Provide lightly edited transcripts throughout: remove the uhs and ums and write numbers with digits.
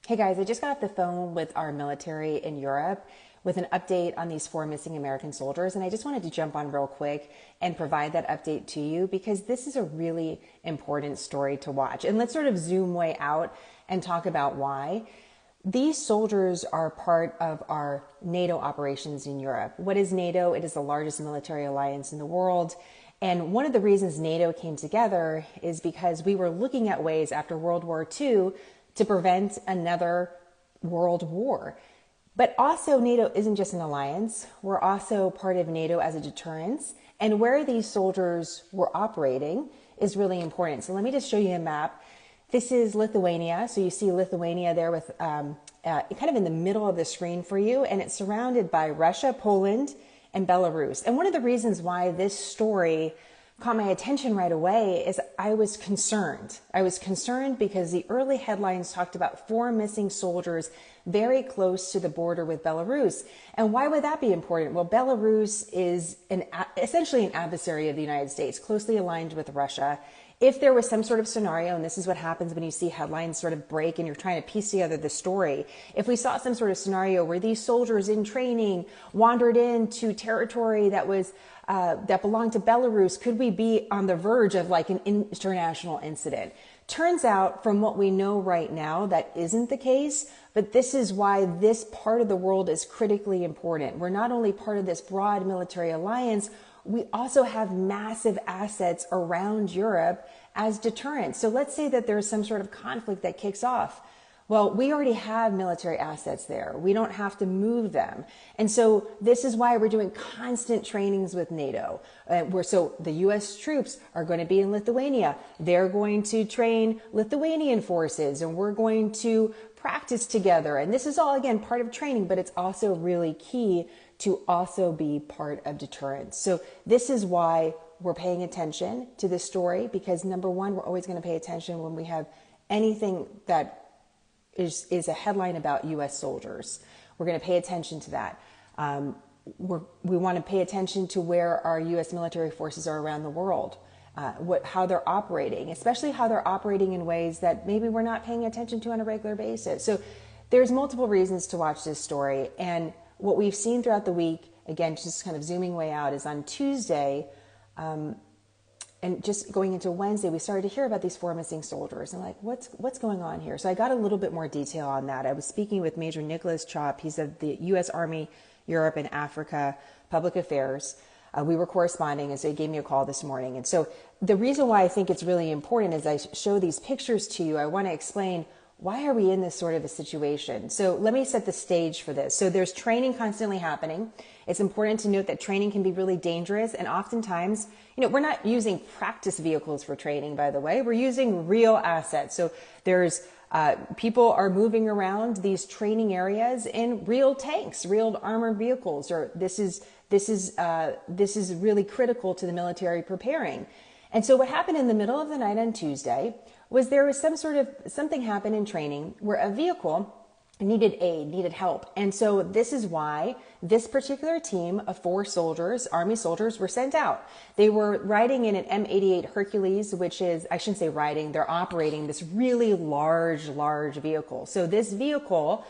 Hey guys, I just got off the phone with our military in Europe with an update on these 4 missing American soldiers. And I just wanted to jump on real quick and provide that update to you because this is a really important story to watch. And let's sort of zoom way out and talk about why. These soldiers are part of our NATO operations in Europe. What is NATO? It is the largest military alliance in the world. And one of the reasons NATO came together is because we were looking at ways after World War II to prevent another world war. But also NATO isn't just an alliance. We're also part of NATO as a deterrence. And where these soldiers were operating is really important. So let me just show you a map. This is Lithuania. So you see Lithuania there with kind of in the middle of the screen for you. And it's surrounded by Russia, Poland, and Belarus. And one of the reasons why this story caught my attention right away is I was concerned. I was concerned because the early headlines talked about 4 missing soldiers very close to the border with Belarus. And why would that be important? Well, Belarus is essentially an adversary of the United States, closely aligned with Russia. If there was some sort of scenario, and this is what happens when you see headlines sort of break and you're trying to piece together the story, if we saw some sort of scenario where these soldiers in training wandered into territory that was that belonged to Belarus, could we be on the verge of like an international incident? Turns out, from what we know right now, that isn't the case, but this is why this part of the world is critically important. We're not only part of this broad military alliance, we also have massive assets around Europe as deterrence. So let's say that there's some sort of conflict that kicks off. Well, we already have military assets there. We don't have to move them. And so this is why we're doing constant trainings with NATO. So the US troops are going to be in Lithuania. They're going to train Lithuanian forces, and we're going to practice together. And this is all, again, part of training, but it's also really key to also be part of deterrence. So this is why we're paying attention to this story, because number one, we're always going to pay attention when we have anything that is a headline about U.S. soldiers. We're going to pay attention to that. We want to pay attention to where our U.S. military forces are around the world, how they're operating, especially how they're operating in ways that maybe we're not paying attention to on a regular basis. So there's multiple reasons to watch this story. And what we've seen throughout the week, again, just kind of zooming way out, is on Tuesday, and just going into Wednesday, we started to hear about these 4 missing soldiers and like, what's going on here? So I got a little bit more detail on that. I was speaking with Major Nicholas Chop. He's of the U.S. Army, Europe and Africa Public Affairs. We were corresponding, and so he gave me a call this morning. And so the reason why I think it's really important is I show these pictures to you. I want to explain, why are we in this sort of a situation? So let me set the stage for this. So there's training constantly happening. It's important to note that training can be really dangerous. And oftentimes, we're not using practice vehicles for training, by the way. We're using real assets. So there's people are moving around these training areas in real tanks, real armored vehicles, or this is really critical to the military preparing. And so what happened in the middle of the night on Tuesday was there was something happened in training where a vehicle needed aid, needed help. And so this is why this particular team of 4 soldiers, Army soldiers, were sent out. They were riding in an M88 Hercules, which is, I shouldn't say riding, they're operating this really large vehicle. So this vehicle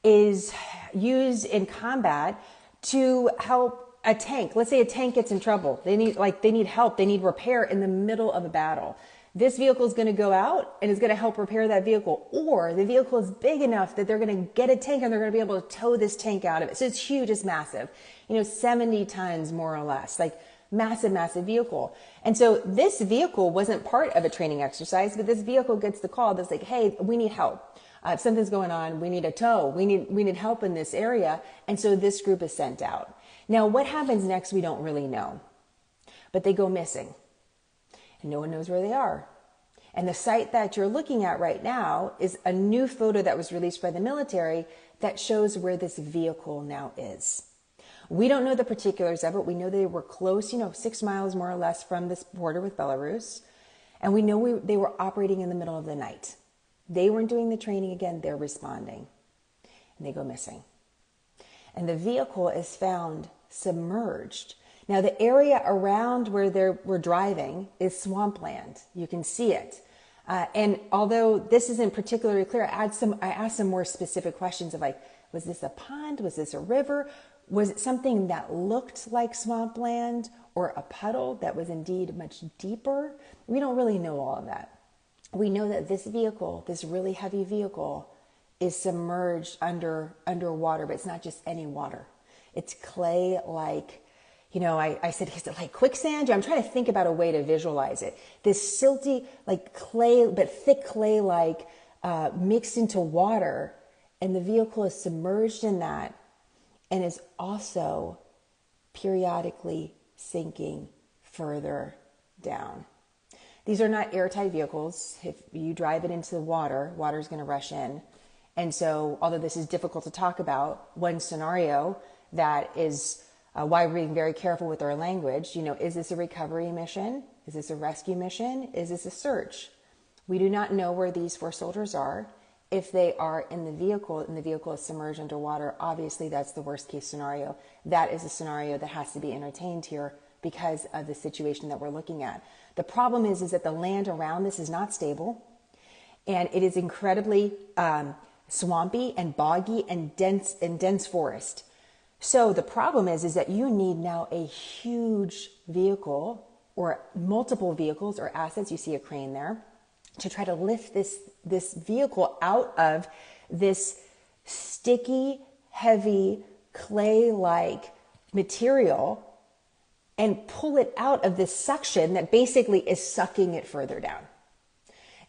is used in combat to help a tank. Let's say a tank gets in trouble. They need help. They need repair in the middle of a battle. This vehicle is going to go out and is going to help repair that vehicle. Or the vehicle is big enough that they're going to get a tank and they're going to be able to tow this tank out of it. So it's huge, it's massive, 70 tons more or less, like massive vehicle. And so this vehicle wasn't part of a training exercise, but this vehicle gets the call that's like, hey, we need help. If something's going on, we need a tow. We need help in this area. And so this group is sent out. Now, what happens next, we don't really know, but they go missing. And no one knows where they are. And the site that you're looking at right now is a new photo that was released by the military that shows where this vehicle now is. We don't know the particulars of it. We know they were close, 6 miles more or less from this border with Belarus. And we know they were operating in the middle of the night. They weren't doing the training again. They're responding. And they go missing. And the vehicle is found submerged. Now, the area around where we're driving is swampland. You can see it. And although this isn't particularly clear, I asked some more specific questions of like, was this a pond? Was this a river? Was it something that looked like swampland or a puddle that was indeed much deeper? We don't really know all of that. We know that this vehicle, this really heavy vehicle, is submerged underwater, but it's not just any water. It's clay like, I said, is it like quicksand? I'm trying to think about a way to visualize it. This silty, like clay, but thick clay like mixed into water, and the vehicle is submerged in that and is also periodically sinking further down. These are not airtight vehicles. If you drive it into the water, water's going to rush in. And so, although this is difficult to talk about, one scenario that is why we're being very careful with our language, is this a recovery mission? Is this a rescue mission? Is this a search? We do not know where these 4 soldiers are. If they are in the vehicle and the vehicle is submerged underwater, obviously that's the worst case scenario. That is a scenario that has to be entertained here because of the situation that we're looking at. The problem is that the land around this is not stable, and it is incredibly swampy and boggy and dense forest. So the problem is that you need now a huge vehicle or multiple vehicles or assets. You see a crane there to try to lift this vehicle out of this sticky, heavy, clay-like material and pull it out of this suction that basically is sucking it further down.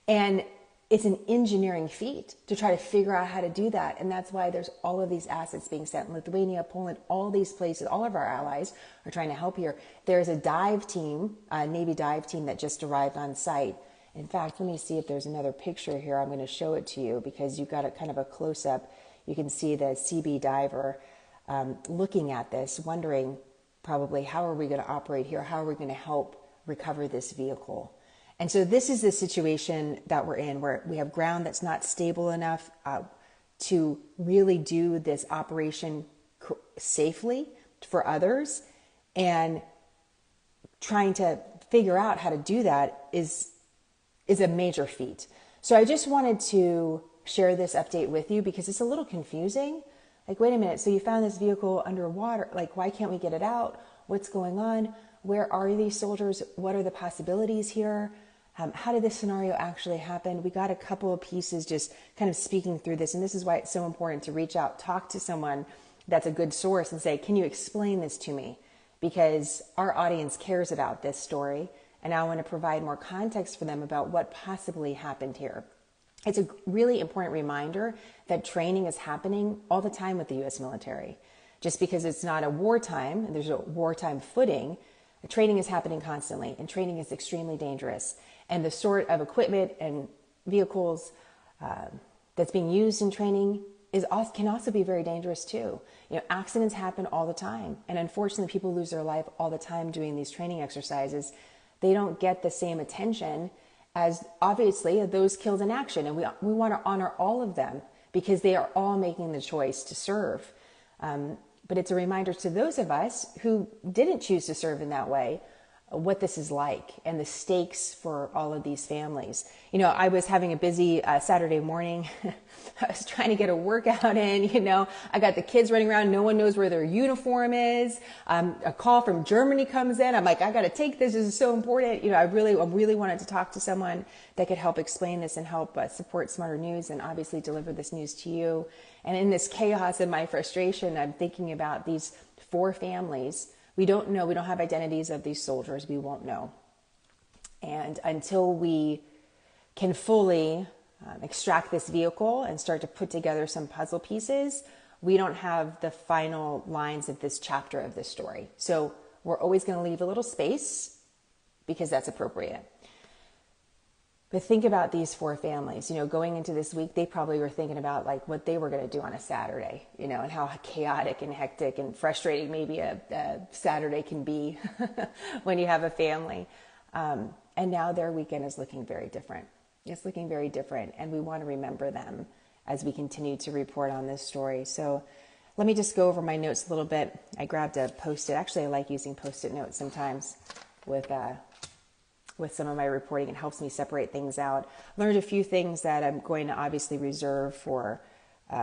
And it's an engineering feat to try to figure out how to do that. And that's why there's all of these assets being sent. Lithuania, Poland, all these places, all of our allies are trying to help here. There's a dive team, a Navy dive team that just arrived on site. In fact, let me see if there's another picture here. I'm going to show it to you because you've got a kind of a close-up. You can see the CB diver looking at this, wondering probably how are we going to operate here? How are we going to help recover this vehicle? And so this is the situation that we're in, where we have ground that's not stable enough to really do this operation safely for others, and trying to figure out how to do that is a major feat. So I just wanted to share this update with you because it's a little confusing. Like, wait a minute, so you found this vehicle underwater, like why can't we get it out? What's going on? Where are these soldiers? What are the possibilities here? How did this scenario actually happen? We got a couple of pieces just kind of speaking through this. And this is why it's so important to reach out, talk to someone that's a good source and say, can you explain this to me? Because our audience cares about this story. And I want to provide more context for them about what possibly happened here. It's a really important reminder that training is happening all the time with the U.S. military. Just because it's not a wartime, and there's a wartime footing, training is happening constantly, and training is extremely dangerous. And the sort of equipment and vehicles that's being used in training can also be very dangerous too. Accidents happen all the time, and unfortunately, people lose their life all the time doing these training exercises. They don't get the same attention as obviously those killed in action, and we want to honor all of them because they are all making the choice to serve. But it's a reminder to those of us who didn't choose to serve in that way, what this is like and the stakes for all of these families. I was having a busy Saturday morning. I was trying to get a workout in, I got the kids running around. No one knows where their uniform is. A call from Germany comes in. I'm like, I got to take this. This is so important. I really wanted to talk to someone that could help explain this and help support Smarter News and obviously deliver this news to you. And in this chaos and my frustration, I'm thinking about these 4 families. We don't know. We don't have identities of these soldiers. We won't know. And until we can fully extract this vehicle and start to put together some puzzle pieces, we don't have the final lines of this chapter of this story. So we're always going to leave a little space because that's appropriate. But think about these 4 families, going into this week, they probably were thinking about like what they were going to do on a Saturday, and how chaotic and hectic and frustrating maybe a Saturday can be when you have a family. And now their weekend is looking very different. It's looking very different. And we want to remember them as we continue to report on this story. So let me just go over my notes a little bit. I grabbed a Post-it. Actually, I like using Post-it notes sometimes with with some of my reporting. It helps me separate things out. Learned a few things that I'm going to obviously reserve for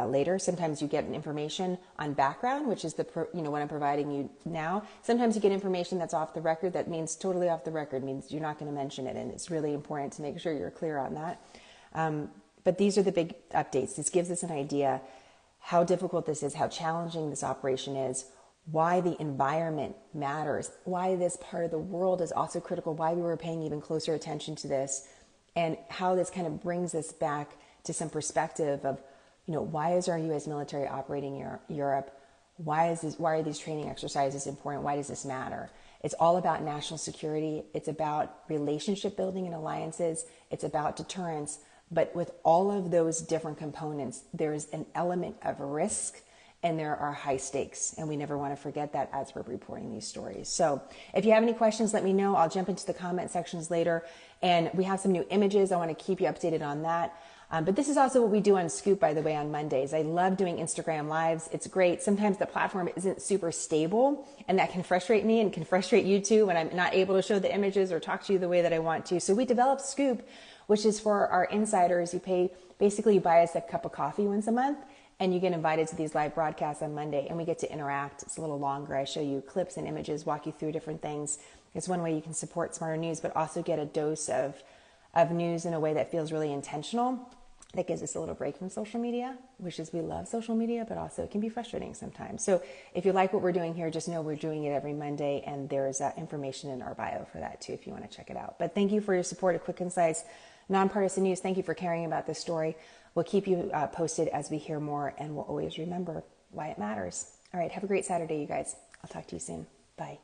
later. Sometimes you get information on background, which is what I'm providing you now. Sometimes you get information that's off the record. That means totally off the record, means you're not going to mention it. And it's really important to make sure you're clear on that. But these are the big updates. This gives us an idea how difficult this is, how challenging this operation is, why the environment matters, why this part of the world is also critical, why we were paying even closer attention to this, and how this kind of brings us back to some perspective of, why is our U.S. military operating in Europe? Why are these training exercises important? Why does this matter? It's all about national security. It's about relationship building and alliances. It's about deterrence. But with all of those different components, there's an element of risk and there are high stakes. And we never want to forget that as we're reporting these stories. So if you have any questions, let me know. I'll jump into the comment sections later. And we have some new images. I want to keep you updated on that. But this is also what we do on Scoop, by the way, on Mondays. I love doing Instagram Lives. It's great. Sometimes the platform isn't super stable, and that can frustrate me and can frustrate you too when I'm not able to show the images or talk to you the way that I want to. So we developed Scoop, which is for our insiders. You buy us a cup of coffee once a month, and you get invited to these live broadcasts on Monday, and we get to interact. It's a little longer. I show you clips and images, walk you through different things. It's one way you can support Smarter News, but also get a dose of news in a way that feels really intentional. That gives us a little break from social media, which is we love social media, but also it can be frustrating sometimes. So if you like what we're doing here, just know we're doing it every Monday, and there's information in our bio for that too if you want to check it out. But thank you for your support of Quick, Concise, Nonpartisan News. Thank you for caring about this story. We'll keep you posted as we hear more, and we'll always remember why it matters. All right, have a great Saturday, you guys. I'll talk to you soon. Bye.